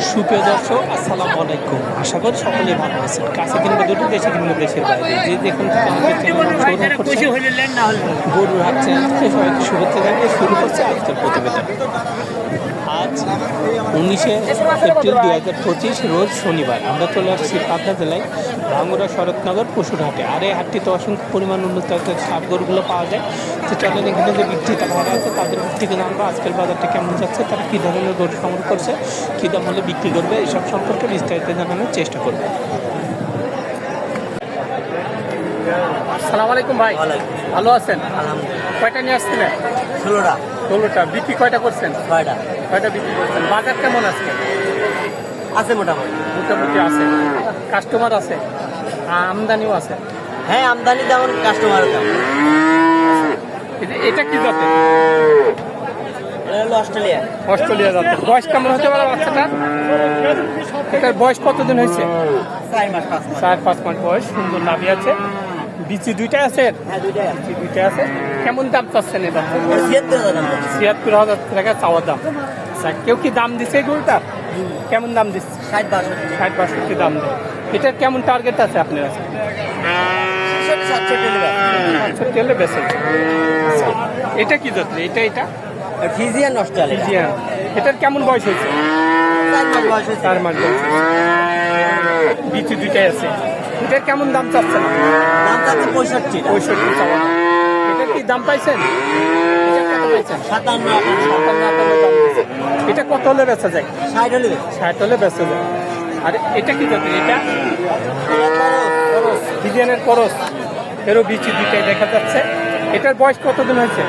সুপ্রিয় দর্শক, আসসালামু আলাইকুম। আশা করি সকলেই ভালো আছেন। কাছে কিংবা দুটো, দেশে কিংবা দেশের বাইরে, যে দেখুন গরুর হাট চ্যানেল থেকে সবাইকে শুভেচ্ছা জানিয়ে শুরু করছে আজকের প্রতিবেদন। আজ 19শে এপ্রিল 2025 রোজ শনিবার। আমরা চলে আসছি পাবনা জেলায় ভাঙ্গুড়া শরৎনগর পশুর হাটে। আর এই হাটটিতে অসংখ্য পরিমাণ উন্নত সার গরুগুলো পাওয়া যায়। তো চলেন এখানে যে বিক্রেতা ভাড়া আছে তাদের থেকে জানবো আজকের বাজারটা কেমন যাচ্ছে, তারা কী ধরনের গরু সংগ্রহ করছে, কী দাম হলে বিক্রি করবে, এসব সম্পর্কে বিস্তারিত জানানোর চেষ্টা করবে। আসসালামু আলাইকুম ভাই, ভালো আছেন? কয়টা নিয়ে আসছিলেন? 16টা। বিক্রি কয়টা করছেন? 6টা বিক্রি করছেন। বাজার কেমন আজকে? আছে মোটামুটি আছে। কাস্টমার আছে, আমদানিও আছে? হ্যাঁ, আমদানি যেমন কাস্টমার এটা কি জাতের? অস্ট্রেলিয়া জাতের। বয়স কেমন হতে পারে বাচ্চাটার? এটার বয়স কতদিন হয়েছে? 4-5 মাস বয়স। সুন্দর নাভি আছে। বিচি দুইটা আছে? হ্যাঁ, দুইটা আছে। কেমন দাম চাচ্ছেন এটা? 76,000 টাকা চাওয়া দাম। আচ্ছা, কেউ কি দাম দিচ্ছে গরুটার? কেমন দাম দিচ্ছে? 60-62 দাম দেয়। এটার কেমন টার্গেট আছে আপনার কাছে? 67 বেশি। এটা কি জাত? এটা ফিজিয়ান অস্ট্রেলিয়া। এটার কেমন বয়স হয়েছে? 4 মাস বয়স। বিচি দুইটাই আছে। এটার কেমন দাম চাচ্ছেন? দাম চাচ্ছে 65 চাওয়া। এটা কি দাম পাইছেন? এটা কত পাইছেন? 57 দাম দিয়েছে। এটা কত হলে বেচা যায়? 60 হলে বেচা যায়। আর এটা কি জাতের? এটা করস, ফিজিয়ানের করস। এরও বিচি দুইটাই দেখা যাচ্ছে। এটার বয়স কতদিন হয়েছে?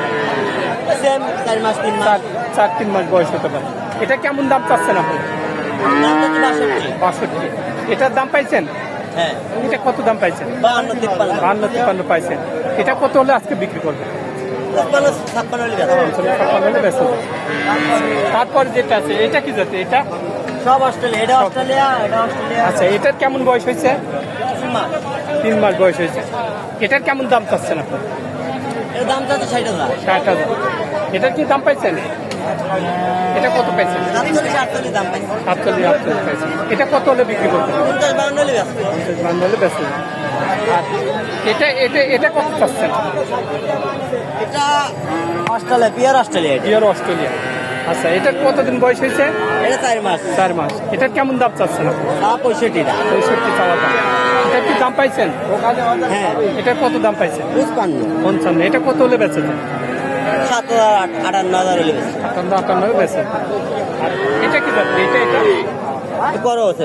4-3 মাস বয়স হতে পারে। এটা কেমন দাম চাচ্ছেন আপনি? 62। এটার দাম পাইছেন? হ্যাঁ। এটা কত দাম পাইছেন? 52-53 পাইছেন। এটা কত হলে আজকে বিক্রি করবেন? 56 হলে। তারপর যেটা আছে এটা কি জাতে? এটা সব অস্ট্রেলিয়া। আচ্ছা, এটার কেমন বয়স হয়েছে? 3 মাস বয়স হয়েছে। এটার কেমন দাম চাচ্ছেন আপনি? এর দাম চাচ্ছে 60,000। এটার কি দাম পাইছেন? এটা কত পাইছেন? 47 দাম পাইছে। 48 পাইছেন। এটা কত হলে বিক্রি করবেন? 50-52 হলে ব্যস্ত। 50-52 হলে বেচে। আর এটা কত চাচ্ছেন? এটা পিওর অস্ট্রেলিয়া। আচ্ছা, এটার কতদিন বয়স হয়েছে? এটা 4 মাস। এটার কেমন দাম চাচ্ছেন? 65 চাওয়া দাম। এটার কি দাম পাইছেন? হ্যাঁ। এটার কত দাম পাইছেন? 55। এটা কত হলে বেচে? 57,000-58,000 হলে ব্যস্ত। 58 বেচে। আর এটা কি জাত? এটা করস।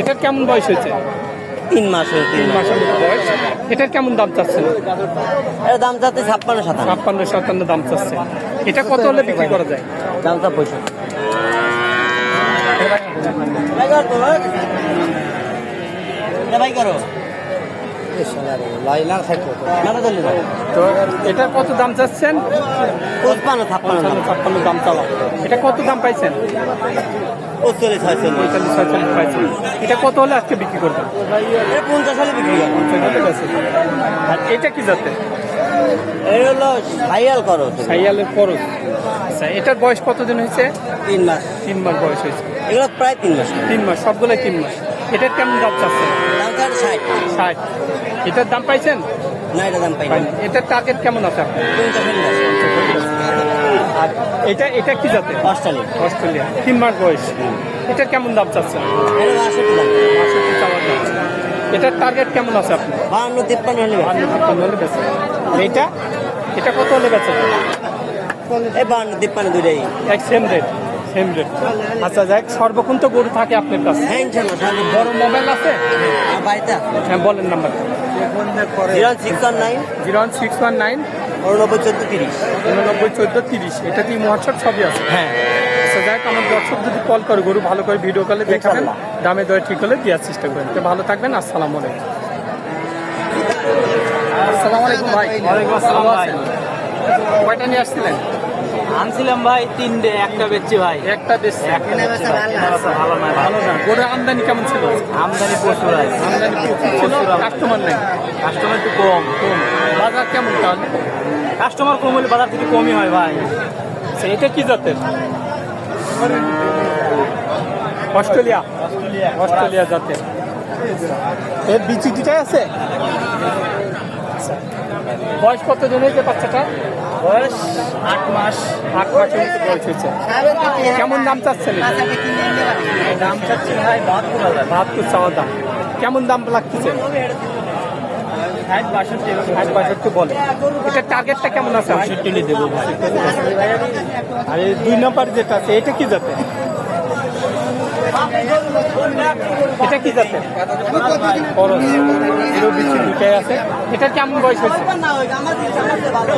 এটার কেমন বয়স হয়েছে? 3 মাস। 3 মাসের মতো বয়স। এটার কেমন দাম চাচ্ছেন? এর দাম চাচ্ছে 56-57 দাম চাচ্ছে। এটা কত হলে বিক্রি করা যায়? দাম চা 65। ভাই করো তো এটার কত দাম চাচ্ছেন? 56 দাম চাওয়া। এটা কত দাম পাইছেন? 45-46 পাইছেন। এটা কত হলে আজকে বিক্রি করবেন? 50 হলে বিক্রি হবে। 50 হলে বেচে। আর এটা কি জাতের? এই হলো সাইয়ালের করস। আচ্ছা, এটার বয়স কতদিন হয়েছে? 3 মাস। 3 মাস বয়স হয়েছে। এগুলো প্রায় 3 মাস। 3 মাস, সবগুলোই 3 মাস। এটার কেমন দাম চাচ্ছেন? দাম চাচ্ছে 60। এটার দাম পাইছেন? না, এটা দাম পাইনি। এটার টার্গেট কেমন আছে আপনার? 50 হলে আর এটা কি জাতের? অস্ট্রেলিয়া। 3 মাস বয়স। এটার কেমন দাম চাচ্ছেন? 62 চাওয়া দাম। এটার টার্গেট কেমন আছে আপনার? 52-53 হলে 52-53 হলে বেচে। এটা কত হলে বেচে? এই 52-53 দুইটাই সেম রেট। আচ্ছা, যাক, সর্বক্ষণ তো গরু থাকে আপনার কাছে? হ্যাঁ, ইনশাআল্লাহ। বড় মোবাইল আছে? বাড়িতে। হ্যাঁ, বলেন নাম্বার। 0619 0619 891430 891430। এটা কি হোয়াটসঅ্যাপ সবই আছে? হ্যাঁ। আচ্ছা, যাক, আমার দর্শক যদি কল করে গরু ভালো করে ভিডিও কলে দেখাবেন, দামে দরে ঠিক হলে দেওয়ার চেষ্টা করবেন। তো ভালো থাকবেন। আসসালামু আলাইকুম। আসসালামু আলাইকুম ভাই। ওয়ালাইকুম আসসালাম ভাই। কয়টা নিয়ে আসছিলেন? আনছিলাম ভাই 3টে, একটা বেচছি ভাই। একটা বেশ। ভালো না। গরুর আমদানি কেমন ছিল? আমদানি প্রচুর আছে। আমদানি প্রচুর ছিল, কাস্টমার নেই। কাস্টমার একটু কম। বাজার কেমন তাহলে? কাস্টমার কম হলে বাজার থেকে কমই হয় ভাই। এটা কি জাতের? অস্ট্রেলিয়া অস্ট্রেলিয়া জাতের। এর বিচি দুটাই আছে। বয়স কত দিন হয়েছে বাচ্চাটা? বয়স 8 মাস। 8 মাসের মতো বয়স হয়েছে। কেমন দাম চাচ্ছেন? দাম চাচ্ছি ভাই 72,000। 72 চাওয়া দাম। কেমন দাম লাগতেছে? 60-62 বলে। এটা টার্গেটটা কেমন আছে? 65 দেবো ভাই। আর এই 2 নম্বর যেটা আছে এটা কি জাতের? এটা কি জাতের? খরচ। এরও বিচি দুটাই আছে। এটা কেমন বয়স হয়েছে?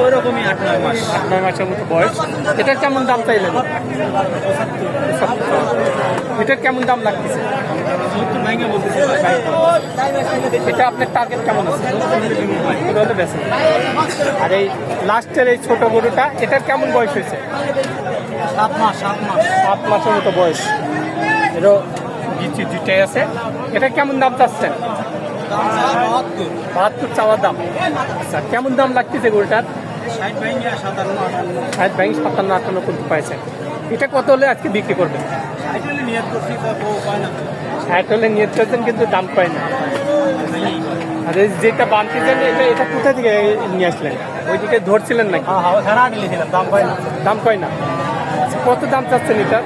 ওইরকমই 8-9 মাস। 8-9 মাসের মতো বয়স। এটার কেমন দাম চাইলেন? 75। এটার কেমন দাম লাগতেছে? 70 ভাঙে বলতেছে ভাই। এটা আপনার টার্গেট কেমন আছে? এটা হলে বেশি। আর এই লাস্টের এই ছোট গরুটা এটার কেমন বয়স হয়েছে? 7 মাস। 7 মাসের মতো বয়স। এরও বিচি দুটাই আছে। এটা কেমন দাম চাচ্ছেন? 72 চাওয়ার দাম। আচ্ছা, কেমন দাম লাগতেছে গরুটার? 60 ভাঙে 57, 58। 60 ভাঙি 57-58 করতে পাইছে। এটা কত হলে আজকে বিক্রি করবেন? 60 হলে নিয়ত করছি, কত পায় না। 60 হলে নিয়ে চলছেন কিন্তু দাম পায় না। আর এই যেটা বানতেছেন এটা কোথা থেকে নিয়ে আসলেন? ওইদিকে ধরছিলেন নাকি? হ্যাঁ, ছাড়া নিয়েছিলাম, দাম পায় না। দাম পায় না। আচ্ছা, কত দাম চাচ্ছেন এটা?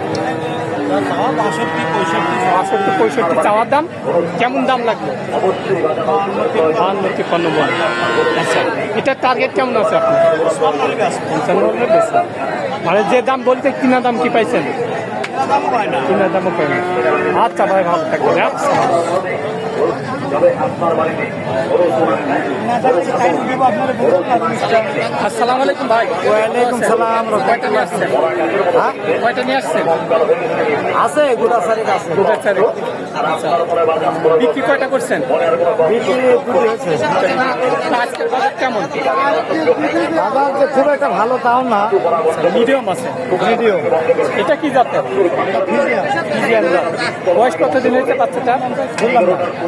62-65 চাওয়ার দাম। কেমন দাম লাগবে? 52-53 বল। আচ্ছা, এটার টার্গেট কেমন আছে আপনার? 55 বেশি। মানে যে দাম বলতে কিনা দাম কি পাইছেন? কিনা দামও পাই না। আচ্ছা ভাই, ভালো থাকবেন। আসসালামু আলাইকুম ভাই। ওয়ালাইকুম সালাম। কয়টা নিয়ে আসছেন? কয়টা নিয়ে আসছেন? আছে গোটা সারিক আছে। দুটা চারে। আচ্ছা, বিক্রি কয়টা করছেন? বিক্রি দুটো হয়েছে। আজকের বাজার কেমন? বাজার যে খুব একটা ভালো তাও না, মিডিয়াম আছে। ভিডিও এটা কি জাতের? ফ্রিজিয়ান জাত। বয়স কত দিন হয়েছে বাচ্চাটা?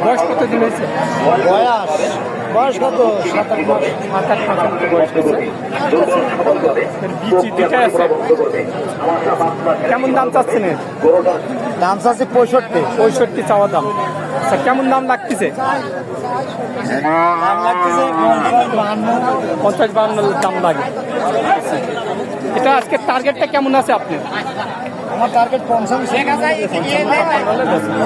বয়স কত দিন হয়েছে? বয়স কত? 7-8 মাস। 7-8 মাসের মতো বয়স হয়েছে। বিচি দুটাই আছে। কেমন দাম চাচ্ছেন এর? দাম চাচ্ছে 65। 65 চাওয়া দাম। আচ্ছা, কেমন দাম লাগতেছে? দাম লাগতেছে 50-52 দাম লাগে। আচ্ছা, এটা আজকে টার্গেটটা কেমন আছে আপনার? আমার টার্গেট 50। আচ্ছা ভাই, ভালো থাকবেন।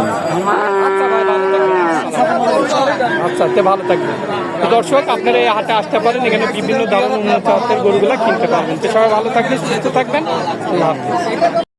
আচ্ছা, তে ভালো থাকবেন। তো দর্শক, আপনারা এই হাটে আসতে পারেন। এখানে বিভিন্ন ধরনের উন্নত জাতের গরুগুলা কিনতে পারবেন। তো সবাই ভালো থাকবেন, সুস্থ থাকবেন। আল্লাহ হাফেজ।